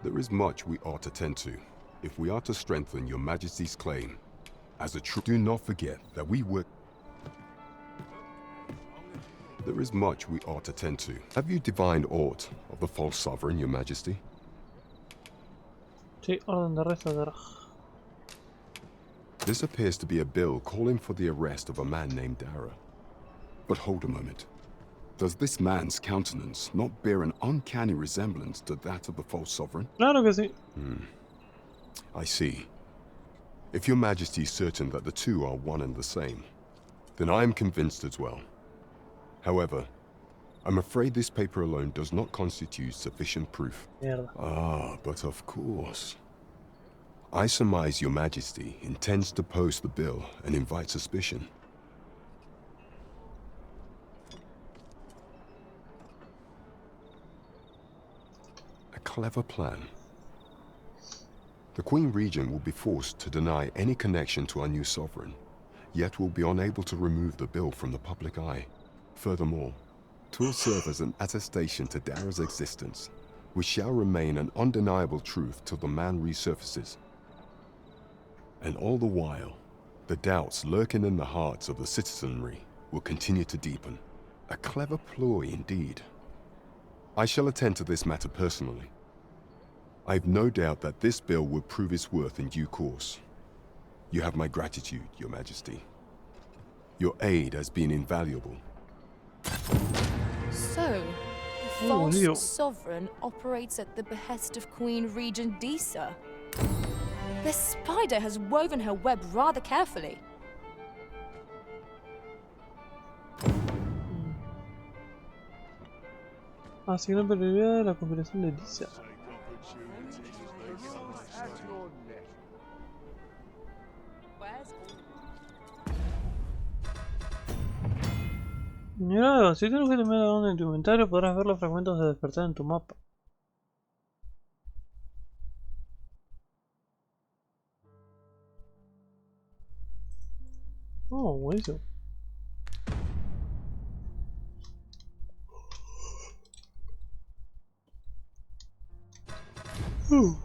There is much we ought to tend to, if we are to strengthen your Majesty's claim. As a true, do not forget that we work. There is much we ought to tend to. Have you divined aught of the false sovereign, your Majesty? Sí, orden de arresto de... This appears to be a bill calling for the arrest of a man named Dara. But hold a moment. Does this man's countenance not bear an uncanny resemblance to that of the false sovereign? Claro que sí. I see. If your Majesty is certain that the two are one and the same, then I am convinced as well. However, I'm afraid this paper alone does not constitute sufficient proof. Mierda. Ah, but of course. I surmise your Majesty intends to post the bill and invite suspicion. A clever plan. The Queen Regent will be forced to deny any connection to our new sovereign, yet will be unable to remove the bill from the public eye. Furthermore, 'twill serve as an attestation to Dara's existence, which shall remain an undeniable truth till the man resurfaces. And all the while, the doubts lurking in the hearts of the citizenry will continue to deepen. A clever ploy indeed. I shall attend to this matter personally. I have no doubt that this bill will prove its worth in due course. You have my gratitude, Your Majesty. Your aid has been invaluable. So, the Oh, Leo. false sovereign operates at the behest of Queen Regent Disa. The spider has woven her web rather carefully. Asignar prioridad a la cooperación de Lisa. Mira, si tienes que terminar donde en tu inventario podrás ver los fragmentos de despertar en tu mapa. Oh, buenísimo. Mm.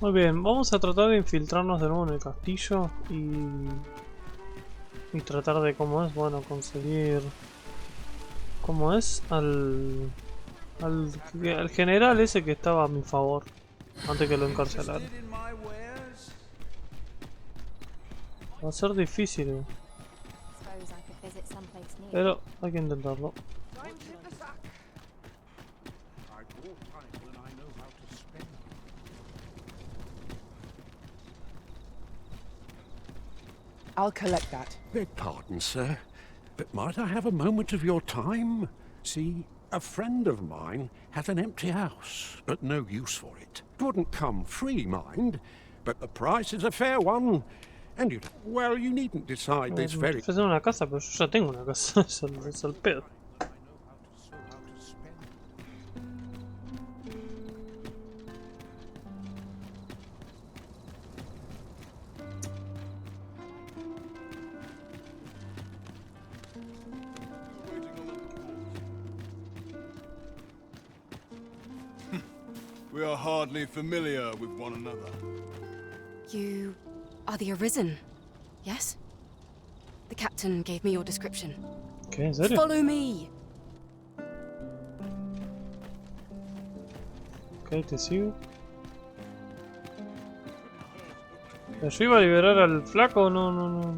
Muy bien, vamos a tratar de infiltrarnos de nuevo en el castillo y tratar de, ¿cómo es? Bueno, conseguir, ¿cómo es? Al general ese que estaba a mi favor antes que lo encarcelara. Va a ser difícil, pero hay que intentarlo. I'll collect that. Beg pardon, sir, but might I have a moment of your time? See, a friend of mine has an empty house, but no use for it. Wouldn't come free, mind, but the price is a fair one. And you, well, you needn't decide this very... Ofrecer una casa, pero yo ya tengo una casa, es el pedo. We are hardly familiar with one another. You are the Arisen, yes? The captain gave me your description. ¿Qué? ¿En serio? Follow me! Ok, te sigo. ¿Pero yo iba a liberar al flaco? No.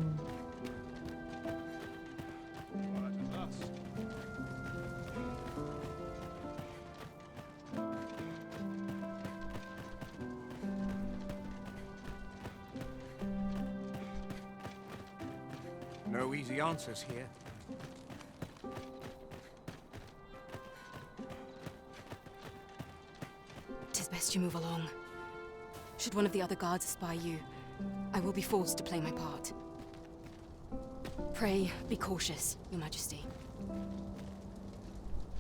No easy answers here. Tis best you move along. Should one of the other guards spy you, I will be forced to play my part. Pray, be cautious, Your Majesty.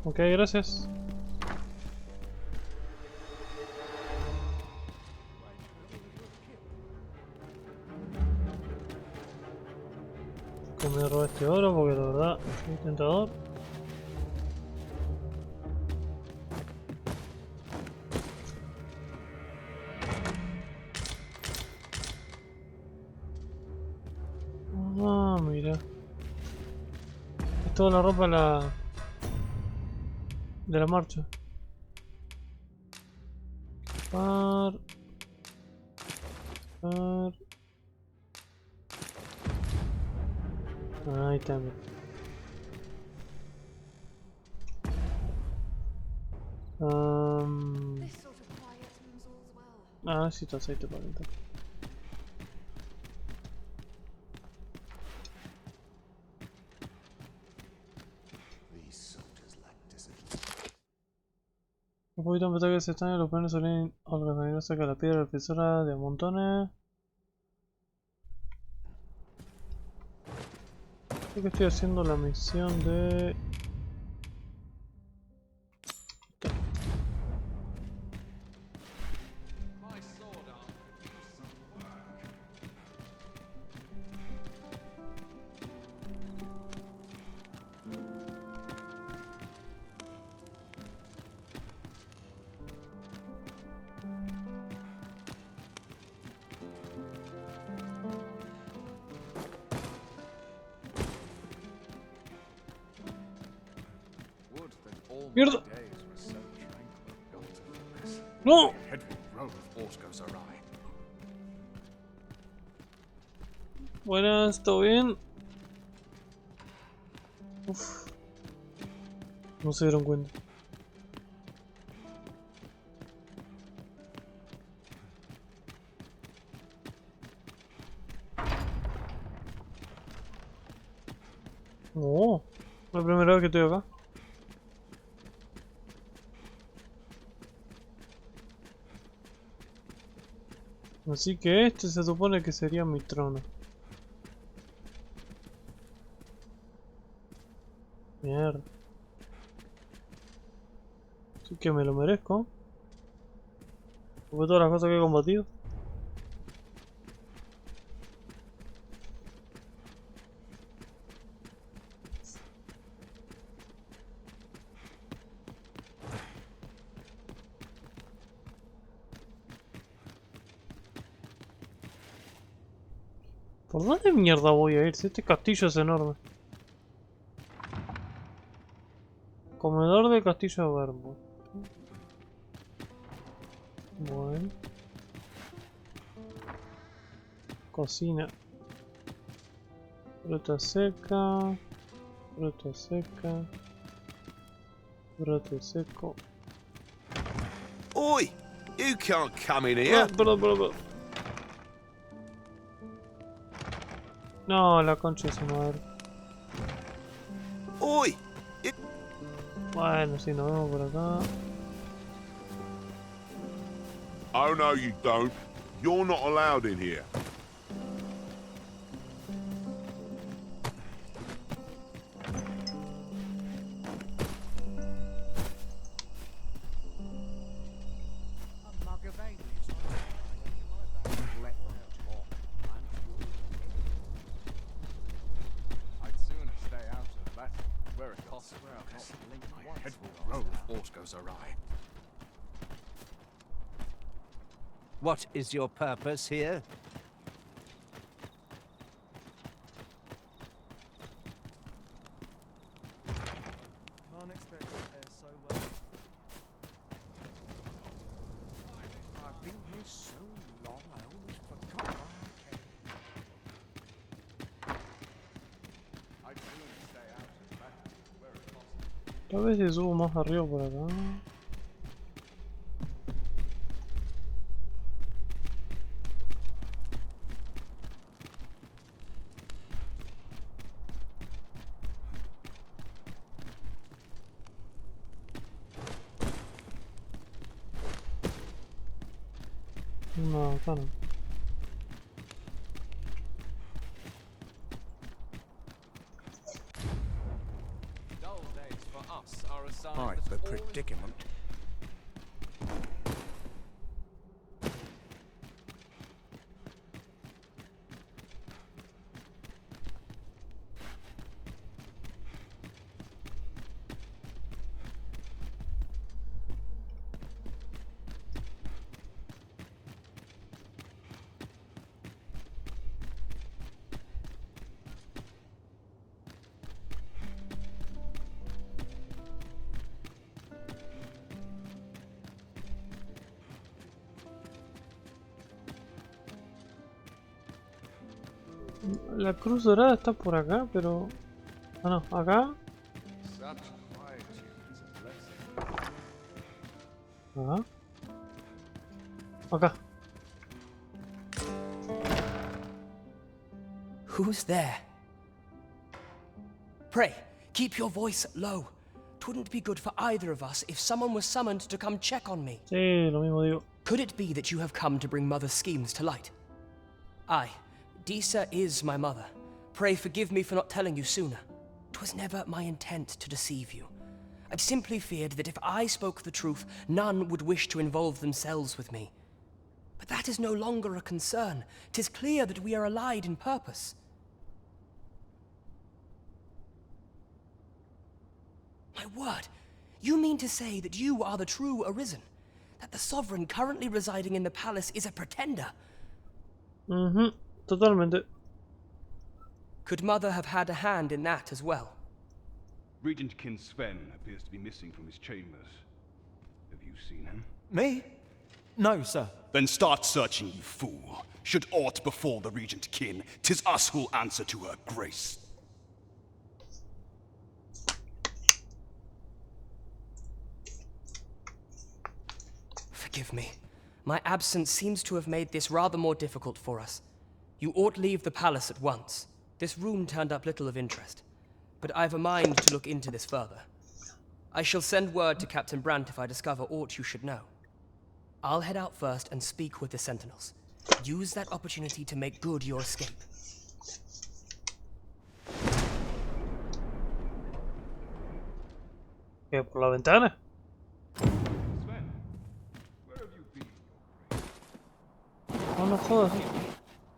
Ok, gracias. Que me robe este oro porque la verdad es muy tentador. Ah, mira. Es toda la ropa de la marcha. Par. Par. Ahí está. Mira. Ah, sí, está aceite para calentar. Un poquito de ataque se están, los planes suelen organizarse que la piedra defensora de montones. Creo que estoy haciendo la misión de... ¡Mierda! ¡No! Buenas, ¿todo bien? Uf. No se dieron cuenta. Oh, la primera vez que estoy acá. Así que este se supone que sería mi trono. Mierda. Así que me lo merezco. Por todas las cosas que he combatido. ¿Por dónde mierda voy a ir? Si este castillo es enorme. Comedor de castillo de Verbo. Bueno. Cocina. Fruta seca. Fruta seca. Brote seco. Oi! You can't come in here. Perdón. No, la concha de su madre. Oi! Bueno, sí, nos vemos por acá. Oh no, you don't. You're not allowed in here. What is your purpose here? Can't expect to fare so well. I've been here so long, I almost forgot where I came. I'd sooner stay out and back where it's possible. Tal vez si subo más arriba por acá. No, acá no. Quite the predicament. La cruz dorada está por acá, pero... Ah, no, acá. Ajá. Acá. Who's there? Pray, keep your voice low. 'Twouldn't be good for either of us if someone was summoned to come check on me. Sí, lo mismo digo. Could it be that you have come to bring Mother's schemes to light? Aye, Disa is my mother. Pray forgive me for not telling you sooner. 'Twas never my intent to deceive you. I'd simply feared that if I spoke the truth, none would wish to involve themselves with me. But that is no longer a concern. 'Tis clear that we are allied in purpose. My word, you mean to say that you are the true Arisen? That the sovereign currently residing in the palace is a pretender? Totalmente. Could Mother have had a hand in that as well? Regent Kin Sven appears to be missing from his chambers. Have you seen him? Me? No, sir. Then start searching, you fool. Should aught befall the Regent Kin, 'tis us who'll answer to her grace. Forgive me. My absence seems to have made this rather more difficult for us. You ought leave the palace at once. This room turned up little of interest, but I've a mind to look into this further. I shall send word to Captain Brandt if I discover aught you should know. I'll head out first and speak with the sentinels. Use that opportunity to make good your escape. ¿Qué, por la ventana? Sven, where have you been? No, no jodas.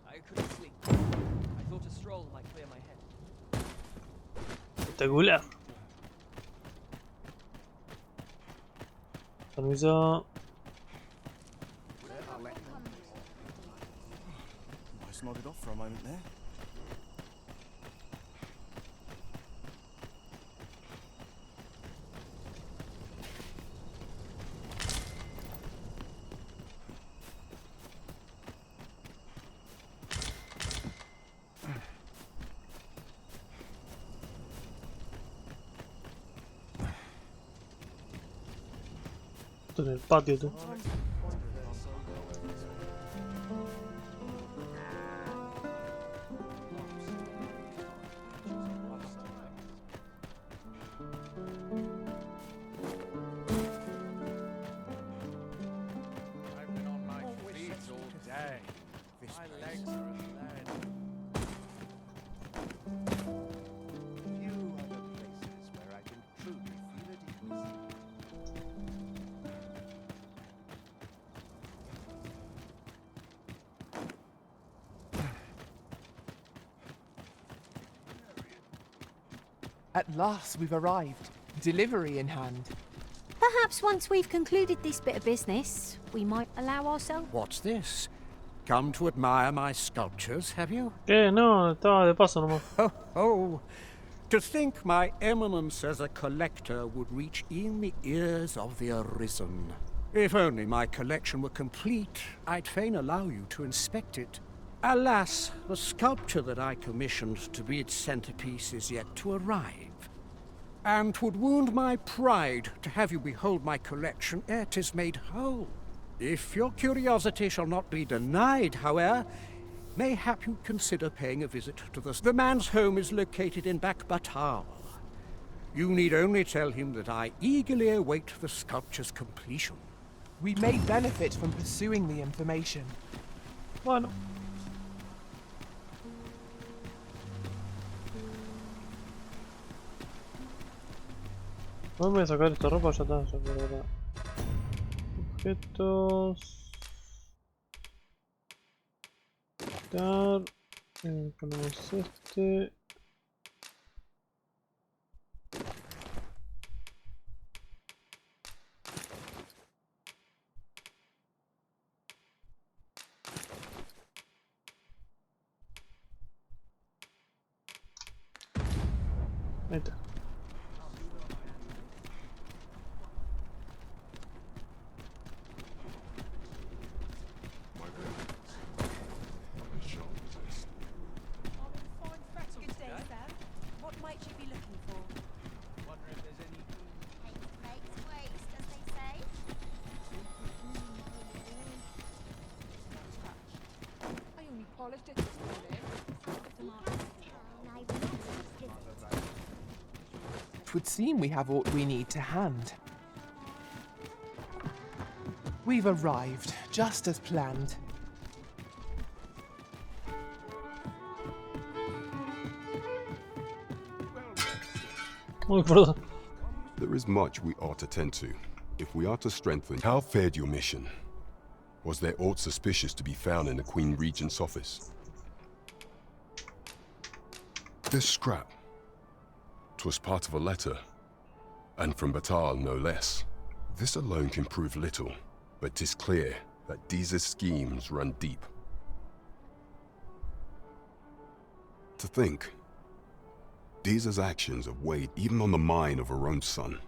I couldn't sleep. I thought a stroll might clear my head. Espectacular. Permiso. I nodded off for a moment there. Esto en el patio, tú. I've been on my feet all day. My legs are as lead. Few other places where I can truly feel at ease. At last we've arrived. Delivery in hand. Perhaps once we've concluded this bit of business, we might allow ourselves... What's this? Come to admire my sculptures, have you? No, estaba de paso nomás. Oh, to think my eminence as a collector would reach in the ears of the Arisen. If only my collection were complete, I'd fain allow you to inspect it. Alas, the sculpture that I commissioned to be its centerpiece is yet to arrive. And 'twould wound my pride to have you behold my collection ere 'tis made whole. If your curiosity shall not be denied, however, mayhap you consider paying a visit to the man's home is located in Bakbatal. You need only tell him that I eagerly await the sculpture's completion. We may benefit from pursuing the information. Bueno. Voy a sacar esta ropa, ya está, ya por ahora. Objetos. Quitar. Ponemos este. Ahí está. It would seem we have what we need to hand. We've arrived, just as planned. Oh, perdón. There is much we ought to tend to, if we are to strengthen. How fared your mission? Was there aught suspicious to be found in the Queen Regent's office? This scrap. 'Twas part of a letter, and from Batal no less. This alone can prove little, but 'tis clear that Deeza's schemes run deep. To think, Deeza's actions have weighed even on the mind of her own son.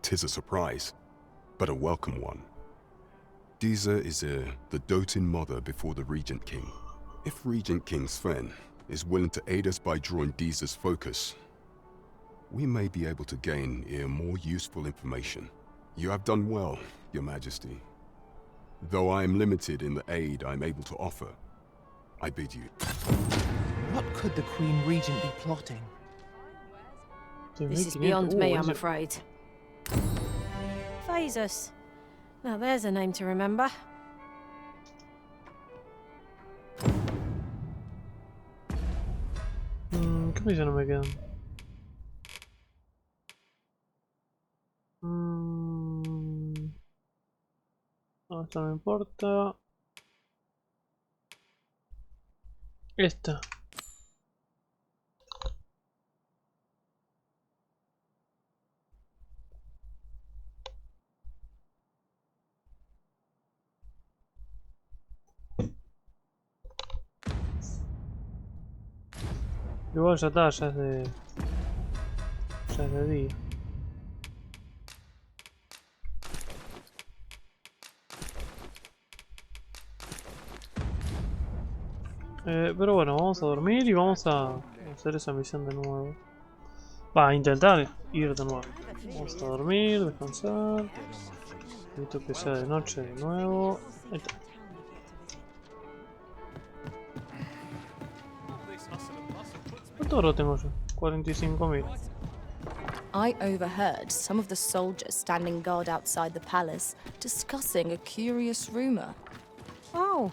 'Tis a surprise, but a welcome one. Deeza is the doting mother before the Regent King. If Regent King Sven is willing to aid us by drawing Deeza's focus, we may be able to gain more useful information. You have done well, Your Majesty. Though I am limited in the aid I'm able to offer, I bid you. What could the Queen Regent be plotting? This is beyond me, I'm afraid. Phasus. Now there's a name to remember. ¿Qué misiones me quedan? No, esto no me importa. Esta. Igual ya está, ya es de día. Pero bueno, vamos a dormir y vamos a hacer esa misión de nuevo. Va a intentar ir de nuevo. Vamos a dormir, descansar. Necesito que sea de noche de nuevo. Ahí está. ¿Cuánto oro tengo yo? 45.000. I overheard some of the soldiers standing guard outside the palace discussing a curious rumor. Oh,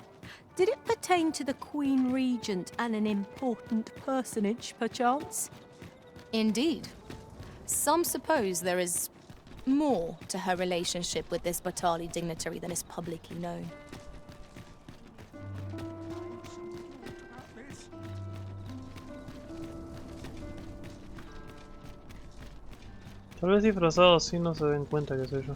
did it pertain to the Queen Regent and an important personage, perchance? Indeed. Some suppose there is more to her relationship with this Batali dignitary than is publicly known. Tal vez disfrazado así no se den cuenta que soy yo.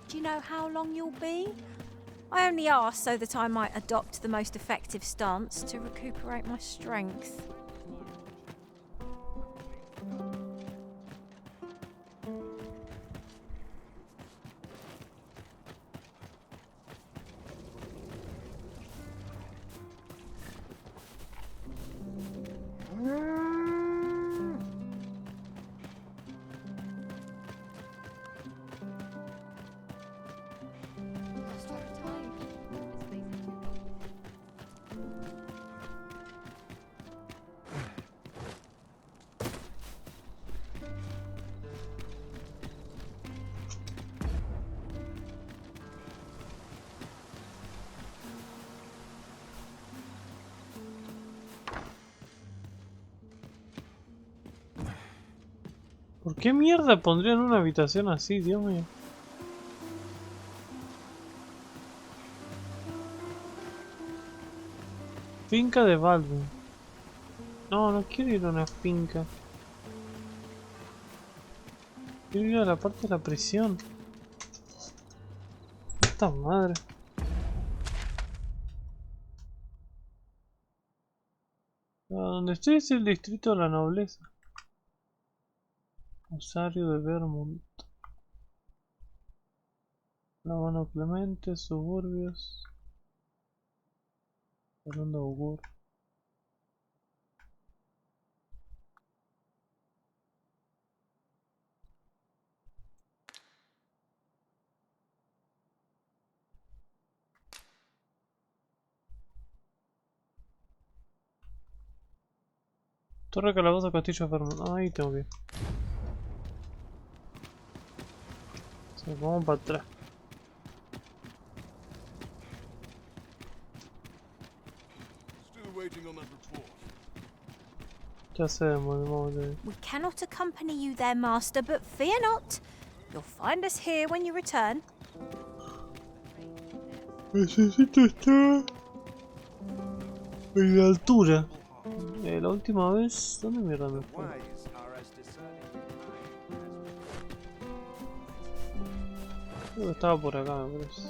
Do you know how long you'll be? I only asked so that I might adopt the most effective stance to recuperate my strength. ¿Por qué mierda pondrían una habitación así, Dios mío? Finca de Baldwin. No, no quiero ir a una finca. Quiero ir a la parte de la prisión. Esta madre. Donde estoy es el distrito de la nobleza. Rosario de Vermont. La mano Clemente, suburbios. Hablando de augur. Torre Calabozo, Castillo Vermont. Ahí tengo que ir. Sí, vamos para atrás. Ya hacemos, We cannot accompany you there, master, but fear not. You'll find us here when you return. Necesito estar en la altura. La última vez, ¿dónde mierda me fue? Creo que estaba por acá, me parece.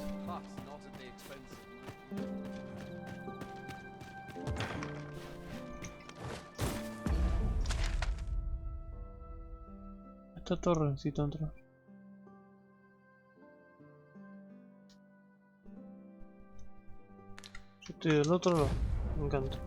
Esta torre necesito entrar. Yo estoy del otro lado, me encanta.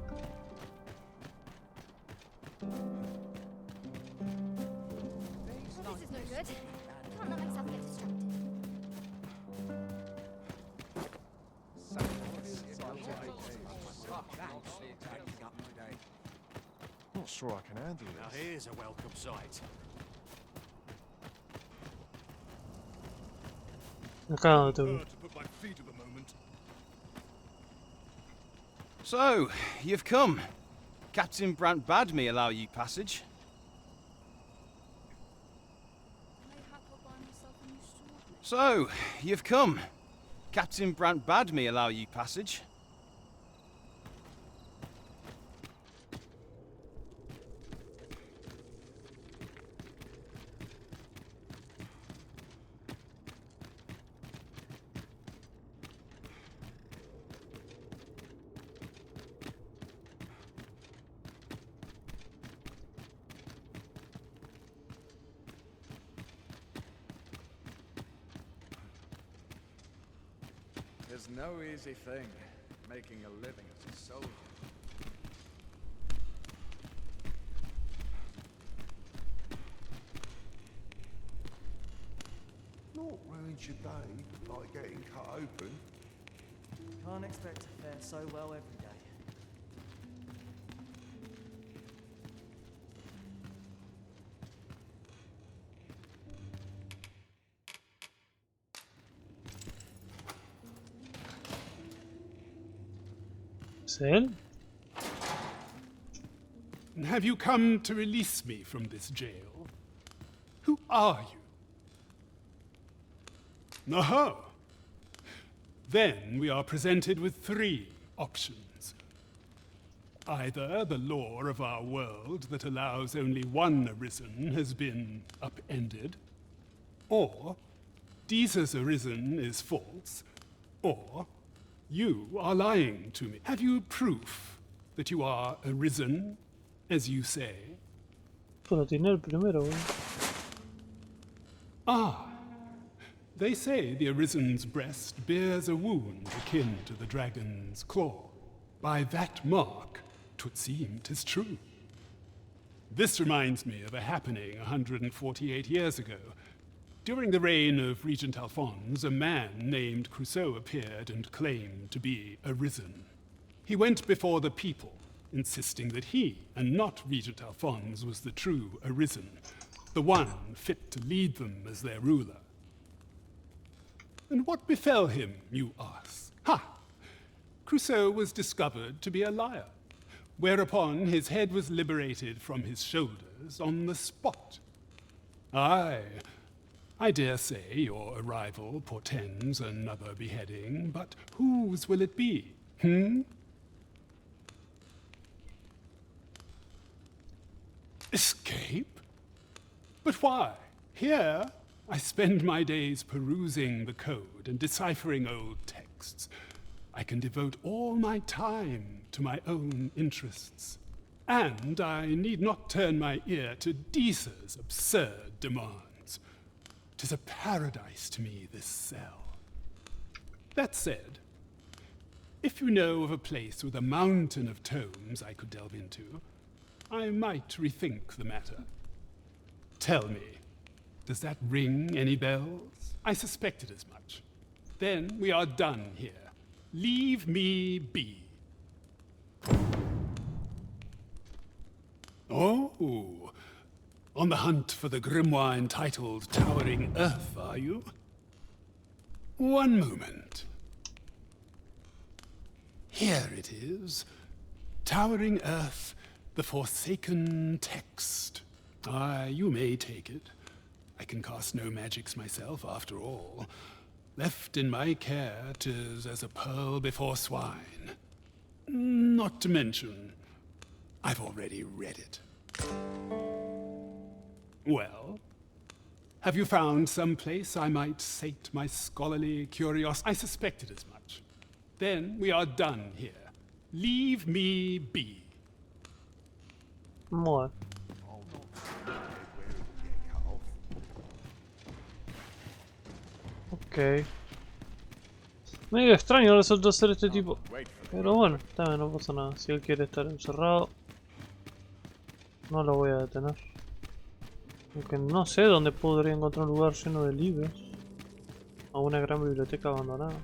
Not sure I can handle this. Now here's a welcome sight. Acá donde te veo. So, you've come. Captain Brant bade me allow you passage. So, you've come. Captain Brant bade me allow you passage. There's no easy thing, making a living as a soldier. Not ruins your day, like getting cut open. Can't expect to fare so well every day. ¿Es él? Have you come to release me from this jail? Who are you? Aha! Then we are presented with three options. Either the law of our world that allows only one arisen has been upended, or Jesus arisen is false, or you are lying to me. Have you proof that you are arisen, as you say? Pero tiene el primero, güey. Ah, they say the Arisen's breast bears a wound akin to the dragon's claw. By that mark, 'twould seem 'tis true. This reminds me of a happening 148 years ago. During the reign of Regent Alphonse, a man named Crusoe appeared and claimed to be arisen. He went before the people, insisting that he, and not Regent Alphonse, was the true arisen, the one fit to lead them as their ruler. And what befell him, you ask? Ha! Crusoe was discovered to be a liar, whereupon his head was liberated from his shoulders on the spot. Aye. I dare say your arrival portends another beheading, but whose will it be? Escape? But why? Here, I spend my days perusing the code and deciphering old texts. I can devote all my time to my own interests. And I need not turn my ear to Deesa's absurd demands. 'Tis a paradise to me, this cell. That said, if you know of a place with a mountain of tomes I could delve into, I might rethink the matter. Tell me, does that ring any bells? I suspected as much. Then we are done here. Leave me be. Oh, on the hunt for the grimoire entitled Towering Earth, are you? One moment. Here it is. Towering Earth, the Forsaken Text. Aye, you may take it. I can cast no magics myself, after all. Left in my care, 'tis as a pearl before swine. Not to mention, I've already read it. Well, have you found some place I might sate my scholarly curiosity? I suspected as much. Then we are done here. Leave me be. More. Ok. Medio extraño resulta ser este tipo. Pero bueno, también no pasa nada. Si él quiere estar encerrado, no lo voy a detener. Aunque no sé dónde podría encontrar un lugar lleno de libros. O una gran biblioteca abandonada.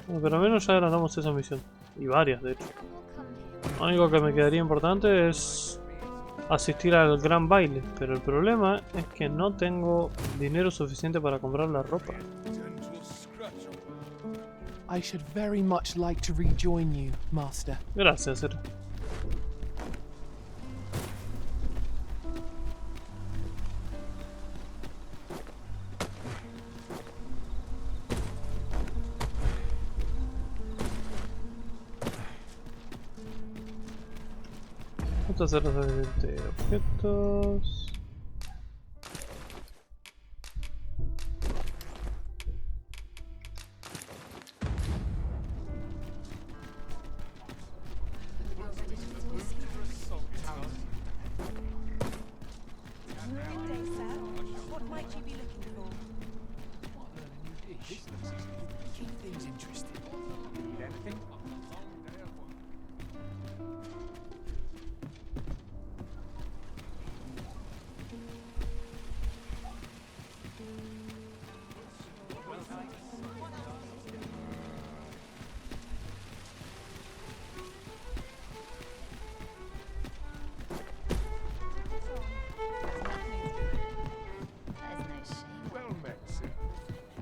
Bueno, pero al menos ya ganamos esa misión. Y varias, de hecho. Lo único que me quedaría importante es asistir al gran baile. Pero el problema es que no tengo dinero suficiente para comprar la ropa. I should very much like to rejoin you, Master. Gracias, Sir. Vamos a hacer de objetos.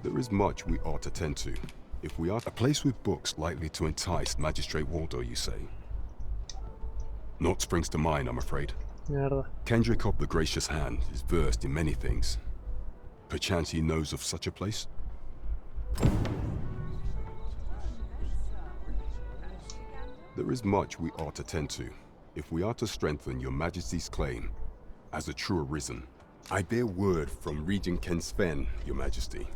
There is much we ought to tend to. If we are a place with books likely to entice Magistrate Waldo, you say? Naught springs to mind, I'm afraid. Mierda. Kendrick of the Gracious Hand is versed in many things. Perchance he knows of such a place? There is much we ought to tend to, if we are to strengthen your Majesty's claim as a true Arisen. I bear word from Regent Ken Sven, your Majesty.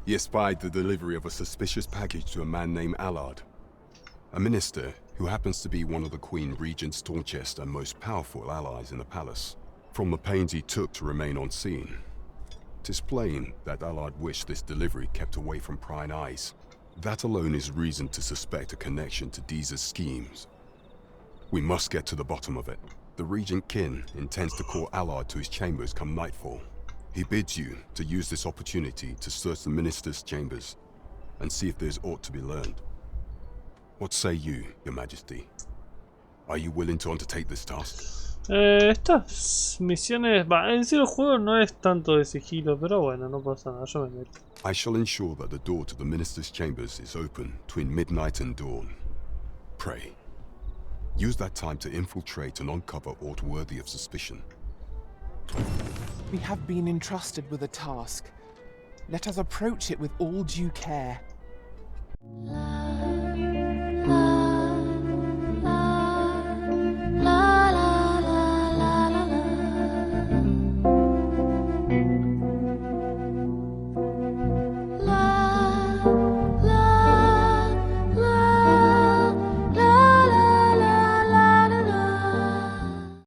He espied the delivery of a suspicious package to a man named Allard, a minister who happens to be one of the Queen Regent's staunchest and most powerful allies in the palace. From the pains he took to remain on scene, 'tis plain that Allard wished this delivery kept away from prying eyes. That alone is reason to suspect a connection to Deeza's schemes. We must get to the bottom of it. The Regent Kin intends to call Allard to his chambers come nightfall. He bids you to use this opportunity to search the minister's chambers and see if there's aught to be learned. What say you, your Majesty? Are you willing to undertake this task? Estas misiones... Va, en sí el juego no es tanto de sigilo, pero bueno, no pasa nada, yo me meto. I shall ensure that the door to the minister's chambers is open between midnight and dawn. Pray. Use that time to infiltrate and uncover aught worthy of suspicion. We have been entrusted with a task. Let us approach it with all due care.